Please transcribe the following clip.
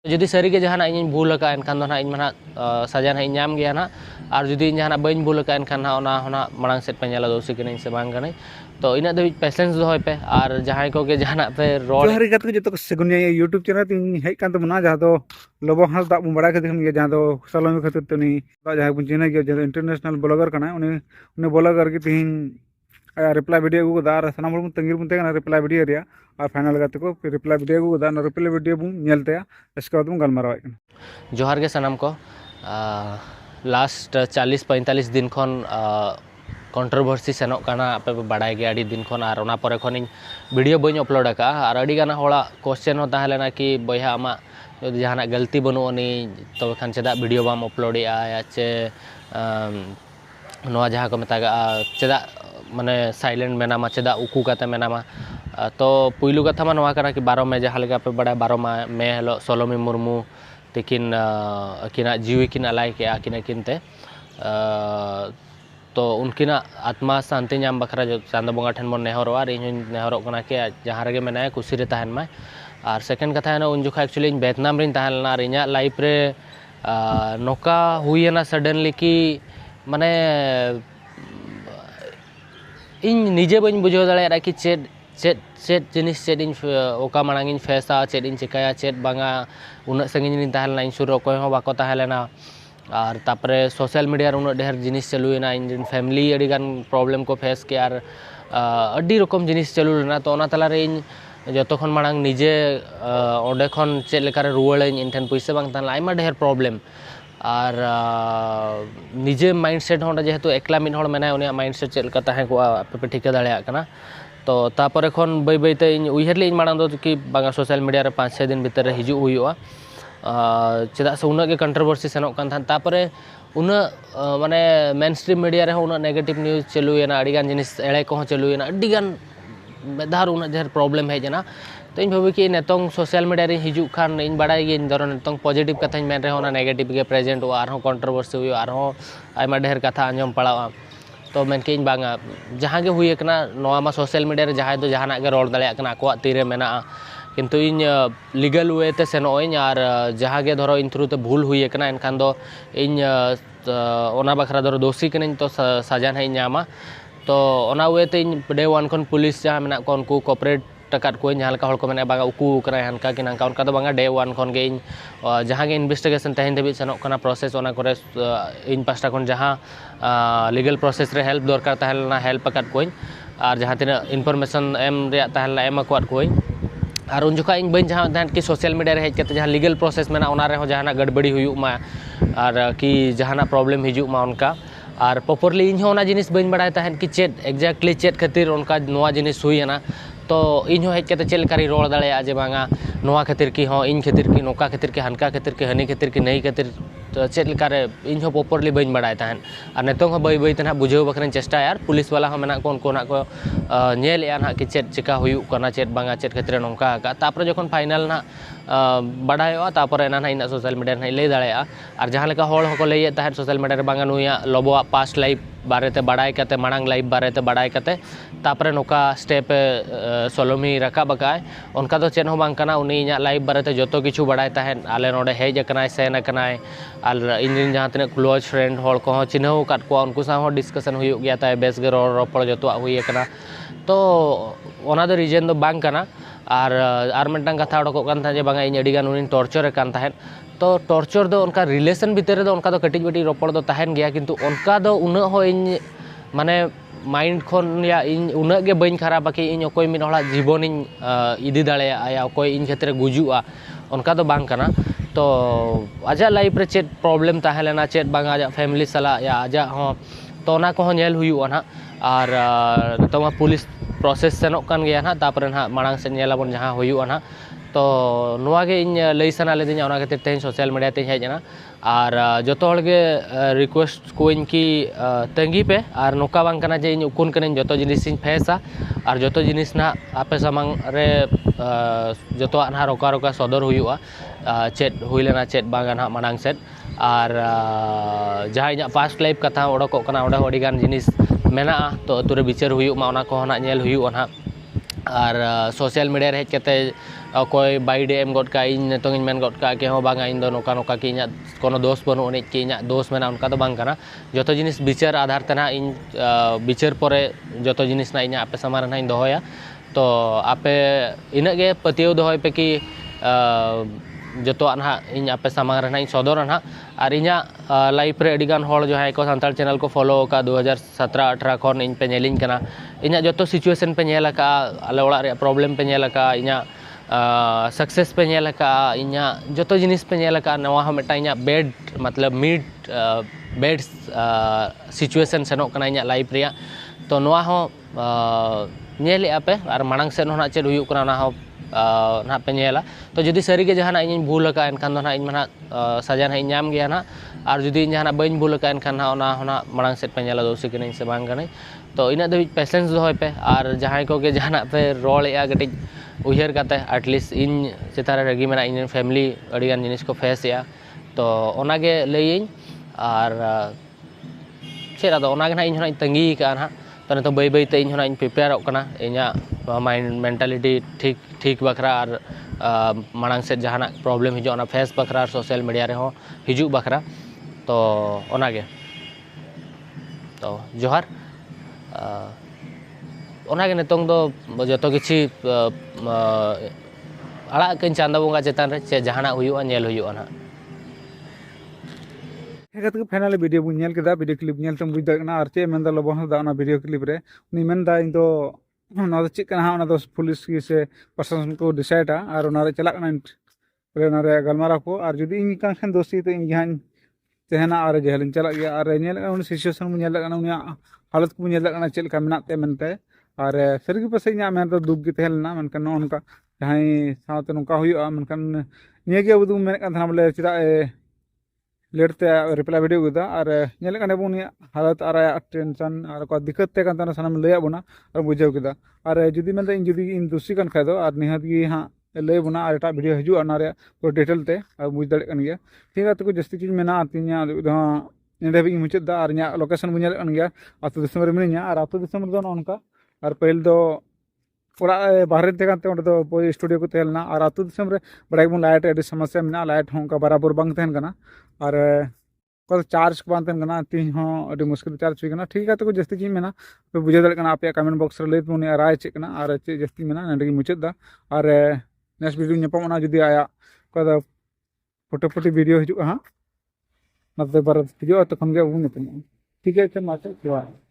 जुदी सारी के जहाना इन भूल का एनखान दो ना इन मना सजा ना इन्याम गया ना और जुदी इन जहाना बइन भूल का एनखान ना ओना मांग सेट पेंजला दोषी के नहीं से बांग कने तो इन दो पेशेंस दो पे और जहां को के जहाना पे रोड जोहारी गत के जतो सेगुनिया यूट्यूब चैनल तीन हेज कान तमना जहां दो लोबो हाल दा बड़ा के देखन जहां दो सलोमी खातिर तनी जहां बुन चिना के इंटरनेशनल ब्लॉगर कना उनी ब्लॉगर के तीन रिप्लाई वीडियो को दार सनाम बन तंगीर बन तेना रिप्लाई वीडियो रिया और फाइनल गत को रिप्लाई वीडियो को दार रिप्लाई वीडियो बुन नेलते इसके बाद बुन गलमाराव जोहार के सनाम को लास्ट 40-45 दिन खन कंट्रोवर्सी सेनोक काना पे बड़ाई गया अड़ी दिन खन और ओना परे खन वीडियो बन अपलोड का और अड़ी गाना होड़ा क्वेश्चन हो ताहलेना कि बया आमा जहाना गलती बनुनी तो खान चेदा वीडियो बाम अपलोडेआ या चे नोआ जहां को मेता चेदा माने साइलेंट मेनामा चेदा उकू काते मेनामा तो पुइलू कथा मा नोआ कना कि 12 मे जहां लगा पे बड़ा 12 मे हेलो सोलोमी मुर्मू तिकिन अकिना जीवी किन अलाय के आकिन किनते तो उनकिना आत्मा शांति नाम बखरा जो चांदा बोंगा ठन मन नेहरो और इन नेहरो कना के जहां रगे मेना खुशी रे तहन मा और सेकंड कथा है उन जुखा एक्चुअली वियतनाम रिन तहलना और इना लाइफ रे नोका हुईना सडनली कि माने इन निजे बन बुझो दाड़ा कि चेड चेड चेड जिनिस चेड इन ओका मांग इन फेसा चेड इन चिकाया चेड बांगा उन संगिन तहलना इन सुर अकय हो बाको तहलेना और तापरे सोशल मीडिया उन ढेर जिनिस चलुना इन फैमिली अड़ी गान प्रॉब्लम को फेस के और अड़ी रकम जिनिस चलु लेना तो ओना तलारे इन जो खन मांग निजे ओडे खन चेड लेकारे रुवाड़ इन ठन पैसा बांग तहला आयमा ढेर प्रॉब्लम और निजे माइंडसेट हो जेहेतु एकला मिन होड़ मेना उनिया माइंडसेट चेल का ताहे को पे ठिका दाड़िया कना तो तापरे खन बै बैते इन उइहरली इन मांग दो कि बांगा सोशल मीडिया रे 5-6 दिन भीतर रे हिजु हुइयोआ चेदा से उना के कंट्रोवर्सी सेनोक कान थान तापरे उना माने मेन स्ट्रीम मीडिया रे उना नेगेटिव न्यूज चलुएना अड़ी गान जिनिस एळे को चलुएना अड़ी गान बेधार उना ढेर प्रॉब्लम हेजना तो इन भावी कि नेतोंग सोशल मीडिया रे हिजु खान इन बड़ाई गे दरो नेतोंग पॉजिटिव कथा इन मेन रे होना नेगेटिव के प्रेजेंट हो आरो कंट्रोवर्सी हुई आरो आयमा ढेर कथा अंजम पड़ावा तो मेन के इन बांगा जहां गे हुई एकना नोआ मा सोशल मीडिया रे जहां दो जहाना गे रोड दाड़िया कना को तीरे मेना किंतु इन लीगल वे ते सेनो इन और जहां गे धरो इन थ्रू ते भूल हुई एकना एनखान दो इन ओना बखरा धरो दोषी कने तो सजा है नामा तो ओना वे ते इन डे वन खन पुलिस जहां मेना को उनको कोऑपरेट टकाट को जहां लका हड़ को मेना बांगा उकू करा हनका कि नंका उनका तो बांगा डे वन खन गे इन जहां गे इन्वेस्टिगेशन तहन देबी सेनो कना प्रोसेस ओना करे इन पास्टा खन जहां लीगल प्रोसेस रे हेल्प दरकार तहलना हेल्प पकट कोइन और जहां तिना इनफॉरमेशन एम रे तहलना एम अकवाट कोइन और उन जुखा इन बन जहां तहन कि सोशल मीडिया रे हेज के जहां लीगल प्रोसेस मेना ओना रे हो जहां गड़बड़ी हुई मा और कि जहां प्रॉब्लम हिजु मा उनका और प्रॉपरली इन होना जिनिस बन बड़ाय तहन कि चेड एक्जेक्टली चेड खातिर उनका नोआ जिनिस हुईना तो इन हेज के चेल कारी रोड दाड़िया जे बांगा नोआ खातिर कि हो इन खातिर कि नोका खातिर कि हनका खातिर कि हनी खातिर कि नहीं खातिर तो चेड लेकारे इन प्रॉपरली बन बड़ाय तहन और नेतों बै बै ते बुझाव बखरन चेष्टा यार पुलिस वाला मेना को उनको ना को नेल ना कि चेड चिका हुई करना चेड बांगा चेड खातिर नोका का तापर जखन फाइनल ना बड़ायो तापर ना इन सोशल मीडिया ना लई दाड़िया और जहां लेका होड़ हको लई तहन सोशल मीडिया रे बांगा नुया लोबोआ पास्ट लाइफ बारेते बड़ाई कते मांग लाइफ बारेते बड़ाई कते तापर नोका स्टेप सोलोमी रका बकाय उनका तो चेन हो बांग कना उनी इना लाइफ बारेते जतो किछु बड़ाई तहन आले नोडे हेज अकनाय सेन अकनाय और इन जहां तने क्लोज फ्रेंड होड़ को चिन्हव काट को उनको सा डिस्कशन हुई गया ताय बेस गे रोपड़ जतो हुई कना तो ओना दो रीजन दो बांग कना और मिटन कथा उडको कान था जे बांगा इन अड़ी गान उनी टॉर्चर कान तहन तो टॉर्चर दो उनका रिलेशन भीतर दो उनका दो कटिज बटी रोपड़ दो तहन गया किंतु उनका दो उना हो इन माने माइंड खन या इन उना गे बइन खराब बाकी इन अकोय मिन हला जीवन इन इदी दाड़िया या अकोय इन क्षेत्र गुजुआ उनका दो बांग कना तो आजा लाइफ रे चेड प्रॉब्लम ताहेलेना चेड बांगा आजा फैमिली सला या आजा हो तो ना को नेल हुयुआ ना और तो पुलिस प्रोसेस सेनोक कान गया ना तापर ना मांग से नेलाबन जहां हुयुआ ना तो नुआ गे इन लई सना लेदिन ओना खातिर तेन सोशल मीडिया ते हेजना और जतो हड़गे रिक्वेस्ट को इनकी तंगी पे और नोका बांग कना जे इन उकुन कने जतो जिनिस इन फेसा और जतो जिनिस ना आपे सामंग रे जतो ना रोका रोका सदर हुयुआ चेड हुइलेना चेड बांगा ना मांग सेट और जहां इन पास्ट लाइफ कथा ओडको कना ओडा अडी गान जिनिस मेना तो अतुरे बिचार हुयुमा ओना को ना नेल हुयुआ ना और सोशल मीडिया रे हेज कते ᱚᱠᱚᱭ ᱵᱟᱭᱰᱮ ᱮᱢ ᱜᱚᱫ ᱠᱟᱜᱼᱟ ᱤᱧ ᱱᱤᱛᱚᱝ ᱤᱧ ᱢᱮᱱ ᱜᱚᱫ ᱠᱟᱜᱼᱟ ᱠᱮ ᱦᱚᱸ ᱵᱟᱝᱟ ᱤᱧ ᱫᱚ ᱱᱚᱝᱠᱟ ᱱᱚᱝᱠᱟ ᱠᱤ ᱤᱧᱟᱹᱜ ᱠᱳᱱᱳ ᱫᱳᱥ ᱵᱟᱹᱱᱩᱜ ᱟᱹᱱᱤᱡ ᱠᱤ ᱤᱧᱟᱹᱜ ᱫᱳᱥ ᱢᱮᱱᱟᱜᱼᱟ ᱚᱱᱠᱟ ᱫᱚ ᱵᱟᱝ ᱠᱟᱱᱟ ᱡᱚᱛᱚ ᱡᱤᱱᱤᱥ ᱵᱤᱪᱟᱹᱨ ᱟᱫᱷᱟᱨ ᱛᱮ ᱱᱟᱦᱟᱜ ᱤᱧ ᱵᱤᱪᱟᱹᱨ ᱯᱚᱨᱮ ᱡᱚᱛᱚ ᱡᱤᱱᱤस ᱱᱟᱦᱟᱜ ᱤᱧᱟᱹᱜ ᱟᱯᱮ ᱥᱟᱢᱟᱝ ᱨᱮ ᱱᱟᱦᱟᱜ ᱤᱧ ᱫᱚᱦᱚᱭᱟ ᱛᱚ ᱟᱯᱮ ᱤᱱᱟᱹᱜ ᱜᱮ ᱯᱟᱹᱛᱭᱟᱹᱣ ᱫᱚᱦᱚᱭ ᱯᱮ ᱠᱤ ᱡᱚᱛᱚᱣᱟᱜ ᱱᱟᱦᱟᱜ ᱤᱧ ᱟᱯᱮ ᱥᱟᱢᱟᱝ ᱨᱮ ᱱᱟᱦᱟᱜ ᱤᱧ ᱥᱚᱫᱚᱨᱟ ᱱᱟᱦᱟᱜ ᱟᱨ ᱤᱧᱟᱹᱜ ᱞᱟइफ ᱨᱮ ᱟᱹᱰᱤ ᱜᱟᱱ ᱦᱚᱲ ᱡᱟᱦᱟᱸᱭ ᱠᱚ ᱥᱟᱱᱛᱟᱲ ᱪᱮᱱᱮᱞ ko ᱯᱷᱚᱞᱳ ᱟᱠᱟᱫ 2017-18 ᱠᱷᱚᱱ ᱤᱧ ᱯᱮ ᱧᱮᱞᱤᱧ ᱠᱟᱱᱟ ᱤᱧᱟᱹᱜ ᱡᱚᱛᱚ ᱥᱤᱪᱩᱭᱮᱥᱚᱱ ᱯᱮ ᱧᱮᱞ ᱟᱠᱟᱜᱼᱟ ᱟᱞᱮ ᱚᱲᱟᱜ ᱨᱮᱭᱟᱜ ᱯᱨᱚᱵᱞᱮᱢ ᱯᱮ ᱧᱮᱞ ᱟᱠᱟᱜᱼᱟ ᱤᱧᱟᱹᱜ सक्सेस पे ñᱮल ᱟᱠᱟᱜᱼᱟ ᱤᱧᱟᱹᱜ ᱡᱚᱛᱚ ᱡᱤᱱᱤᱥ ᱯᱮ ᱧᱮᱞ ᱟᱠᱟᱜᱼᱟ ᱱᱚᱣᱟ ᱦᱚᱸ ᱢᱤᱫᱴᱟᱝ ᱤᱧᱟᱹᱜ ᱵᱮᱰ ᱢᱚᱛᱞᱚᱵ ᱢᱤᱰ ᱵᱮᱰ सिचुएशन ᱥᱮᱱᱚᱜ ᱠᱟᱱᱟ ᱤᱧᱟᱹᱜ ᱞᱟइफ ᱨᱮᱭᱟᱜ ᱛᱚ ᱱᱚᱣᱟ ᱦᱚᱸ ᱧᱮᱞᱮᱜᱼᱟ ᱯᱮ ᱟᱨ ᱢᱟᱲᱟᱝ ᱥᱮᱫ ᱦᱚᱸ ᱱᱟᱦᱟᱜ ᱪᱮᱫ ᱦᱩᱭᱩᱜ ᱠᱟᱱᱟ ᱚᱱᱟ ᱦᱚᱸ ᱱᱟᱦᱟᱜ ᱯᱮ ᱧᱮᱞᱟ ᱛᱚ ᱡᱩᱫᱤ ᱥᱟᱹᱨᱤᱜᱮ ᱡᱟᱦᱟᱱᱟᱜ ᱤᱧᱤᱧ ᱵᱷᱩᱞ ᱟᱠᱟᱜᱼᱟ ᱮᱱᱠᱷᱟन ᱫᱚ ᱱᱟᱦᱟᱜ ᱤᱧ ᱢᱟ ᱱᱟᱦᱟᱜ ᱥᱟᱡᱟ ᱱᱟᱦᱟᱜ ᱤᱧ ᱧᱟᱢ ᱜᱮᱭᱟ ᱱᱟᱦᱟᱜ ᱟᱨ ᱡᱩᱫि ᱤᱧ ᱡᱟᱦᱟᱱᱟᱜ ᱵᱟᱹᱧ ᱵᱷᱩᱞ ᱟᱠᱟᱜᱼᱟ ᱮᱱᱠᱷᱟन ᱱᱟᱦᱟᱜ ᱚᱱᱟ ᱦᱚᱸ ᱱᱟᱦᱟᱜ ᱢᱟᱲᱟᱝ ᱥᱮᱫ ᱯᱮ ᱧᱮᱞᱟ ᱫᱳᱥᱤ ᱠᱟᱹᱱᱟᱹᱧ ᱥᱮ ᱵᱟᱝ ᱠᱟᱹᱱᱟᱹᱧ ᱛᱚ ᱤᱱᱟᱹᱜ ᱫᱷᱟᱹᱵᱤᱡ ᱯᱮᱥᱮᱱᱥ ᱫᱚᱦᱚᱭ ᱯᱮ ᱟᱨ ᱡᱟᱦᱟᱸᱭ ᱠᱚᱜᱮ ᱡᱟᱦᱟᱱᱟᱜ ᱯᱮ ᱨᱚᱲᱮᱜᱼᱟ ᱠᱟᱹᱴᱤᱡ ᱩᱭᱦᱟᱹᱨ ᱠᱟᱛᱮ ᱮᱴᱞᱤᱥᱴ ᱤᱧ ᱪᱮᱛᱟᱱ ᱨᱮ ᱨᱟᱹᱜᱤ ᱢᱮᱱᱟᱜ ᱤᱧ ᱯᱷᱮᱢᱤᱞᱤ ᱟᱹᱰᱤᱜᱟन ᱡᱤᱱᱤस ᱠᱚ ᱯᱷᱮᱥᱮᱜᱼᱟ ᱛᱚ ᱚᱱᱟᱜᱮ ᱞᱟᱹᱭᱟᱹᱧ ᱟᱨ ᱪᱮᱫ ᱟᱫᱚ ᱚᱱᱟᱜᱮ ᱱᱟᱦᱟᱜ ᱤᱧ ᱦᱚᱸ ᱱᱟᱦᱟᱜ ᱤᱧ ᱛᱟᱺᱜᱤ ᱟᱠᱟᱜᱼᱟ ᱱᱟᱦᱟᱜ ᱛᱚ ᱱᱤᱛᱚᱜ ᱵᱟᱹᱭ ᱵᱟᱹᱭᱛᱮ ᱤᱧ ᱦᱚᱸ ᱱᱟᱦᱟᱜ ᱤᱧ ᱯᱨᱤᱯᱮᱭᱟᱨᱚᱜ ᱠᱟᱱᱟ ᱤᱧᱟᱹᱜ ᱢᱟᱭᱤᱱᱰ ᱢᱮᱱᱴᱟᱞᱤᱴᱤ ᱴᱷᱤᱠ ᱵᱟᱠᱷᱨᱟ ᱟᱨ ᱢᱟᱲᱟᱝ ᱥᱮᱫ ᱡᱟᱦᱟᱱᱟᱜ ᱯᱨᱚᱵᱞᱮᱢ ᱦᱤᱡᱩᱜᱼᱟ ᱚᱱᱟ ᱯᱷᱮᱥ ᱵᱟᱠᱷᱨᱟ ᱟᱨ ᱥᱳᱥᱟᱞ ᱢᱤᱰᱤᱭᱟ ᱨᱮᱦᱚᱸ ᱦᱤᱡᱩᱜ ᱵᱟᱠᱷᱨᱟ ᱛᱚ ᱚᱱᱟᱜᱮ ᱛᱚ ᱡᱚᱦᱟᱨ ᱚᱱᱟᱜᱮ ᱱᱤᱛᱚᱝ ᱫᱚ ᱡᱚᱛᱚ ᱠᱤᱪᱷᱩ ᱟᱲᱟᱜ ᱠᱟᱹᱧ ᱪᱟᱸᱫᱳ ᱵᱚᱸᱜᱟ ᱪᱮᱛᱟᱱ ᱨᱮ ᱪᱮᱫ ᱡᱟᱦᱟᱱᱟᱜ ᱦᱩᱭᱩᱜᱼᱟ ᱧᱮᱞ ᱦᱩᱭᱩᱜᱼᱟ ᱱᱟᱦᱟᱜ ᱦᱮᱸ ᱠᱟᱛᱮ ᱯᱷᱟइनली वीडियो बन ñᱮल ᱠᱮᱫᱟ वीडियो क्लिप ᱧᱮᱞ ᱛᱮᱢ बुझ ᱫᱟᱲᱮᱭᱟᱜ ᱠᱟᱱᱟ ᱟᱨ ᱪᱮᱫ ᱢᱮᱱᱫᱟ ᱞᱚᱵᱚ ᱦᱟᱸᱥᱫᱟ ᱚᱱᱟ वीडियो क्लिप ᱨᱮ ᱩᱱᱤ ᱢᱮᱱᱫᱟ ᱤᱧ ᱫᱚ ᱚᱱᱟ ᱫᱚ ᱪᱮᱫ ᱠᱟᱱᱟ ᱚᱱᱟ ᱫᱚ पुलिस ᱜᱮ ᱥᱮ ᱯᱨᱚᱥᱟᱥᱚᱱ ᱠᱚ ᱰᱤᱥᱟᱭᱤᱰᱟ ᱟᱨ ᱚᱱᱟ ᱨᱮ ᱪᱟᱞᱟᱜ ᱠᱟᱱᱟ ᱚᱱᱟ ᱨᱮ ᱜᱟᱞᱢᱟᱨᱟᱣ ᱠᱚ ᱟᱨ ᱡᱩᱫᱤ ᱤᱧ ᱠᱟᱱ ᱠᱷᱟᱱ ᱫᱳᱥᱤ ᱛᱚ ᱤᱧ ᱜᱮ ᱦᱟᱸᱜ ᱛᱟᱦᱮᱱᱟ ᱟᱨ ᱡᱮᱞᱤᱧ ᱪᱟᱞᱟᱜ ᱜᱮᱭᱟ ᱟᱨ ᱧᱮᱞ ᱩᱱᱤ सिचुएशन ᱵᱚᱱ ᱧᱮᱞ ᱠᱟᱱᱟ ᱩᱱᱤᱭᱟᱜ हालत ᱠᱚ ᱧᱮᱞ ᱠᱟᱱᱟ ᱪᱮᱫ ᱞᱮᱠᱟ ᱢᱮᱱᱟᱜ ᱛᱟᱭᱟ ᱢᱮᱱᱛᱮ ᱟᱨ ᱥᱟᱹᱨᱤᱜᱮ ᱯᱟᱥᱮᱡ ᱤᱧᱟᱹᱜ ᱢᱮᱱ ᱫᱚ ᱫᱩᱠ ᱜᱮ ᱛᱟᱦᱮᱸ ᱞᱮᱱᱟ ᱢᱮᱱᱠᱷᱟन ᱱᱚᱜᱼᱚ ᱱᱚᱝᱠᱟ ᱡᱟᱦᱟᱸᱭ ᱥᱟᱶᱛᱮ ᱱᱚᱝᱠᱟ ᱦᱩᱭᱩᱜᱼᱟ ᱢᱮᱱᱠᱷᱟन ᱱᱤᱭᱟᱹᱜᱮ ᱟᱵᱚ ᱫᱚᱵᱚᱱ ᱢᱮᱱᱮᱫ ᱠᱟᱱ ᱛᱟᱦᱮᱱᱟ ᱵᱚᱞᱮ ᱪᱮᱫᱟᱜ लेट ते रिप्लाई वीडियो कदा और नेले कने बो उनिया हालत और टेंशन और को दिक्कत ते कान तना सानम लय बोना और बुझाव कदा और जुदी मेन इन जुदी इन दोषी कान खाय दो और निहत गी हां लय बोना और एटा वीडियो हजू अना रे पूरा डिटेल ते और बुझ दाड़े कन गया ठीक है तो को जस्ती चीज मेना तिया दो नेडे भी मुचद दा और न्या लोकेशन बुझल कन गया आतु दिसम रे मिनिया और आतु दिसम रे दो नोनका और पहल दो पूरा बाहर ते कानते ओंडे दो पोई स्टूडियो को तेलना और आतु दिसम रे बड़ाई बन लाइट एडी समस्या मेना लाइट हों का बराबर बांग तहन कना और को चार्ज को बांग तहन कना तीन हों अडी मुश्किल चार्ज हुई कना ठीक है तो को जस्ती चीज मेना पे बुझे दड़ कना आपे कमेंट बॉक्स रे ले तुनी राय चेक कना और चे जस्ती मेना नंडे की मुचद दा और नेक्स्ट वीडियो नेपमना जुदी आया को फोटोफोटी वीडियो हिजु हां नते बार हिजु तखन गे उ नेपम ठीक है मासे जोहार